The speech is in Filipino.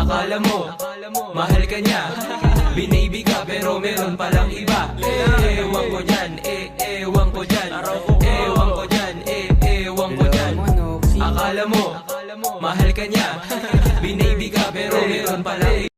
Akala mo, mahal ka niya, binaby ka pero meron palang iba. Ewan ko dyan, ewan ko dyan, ewan ko dyan, ewan ko dyan. Akala mo, mahal ka niya, binaby ka pero meron palang iba.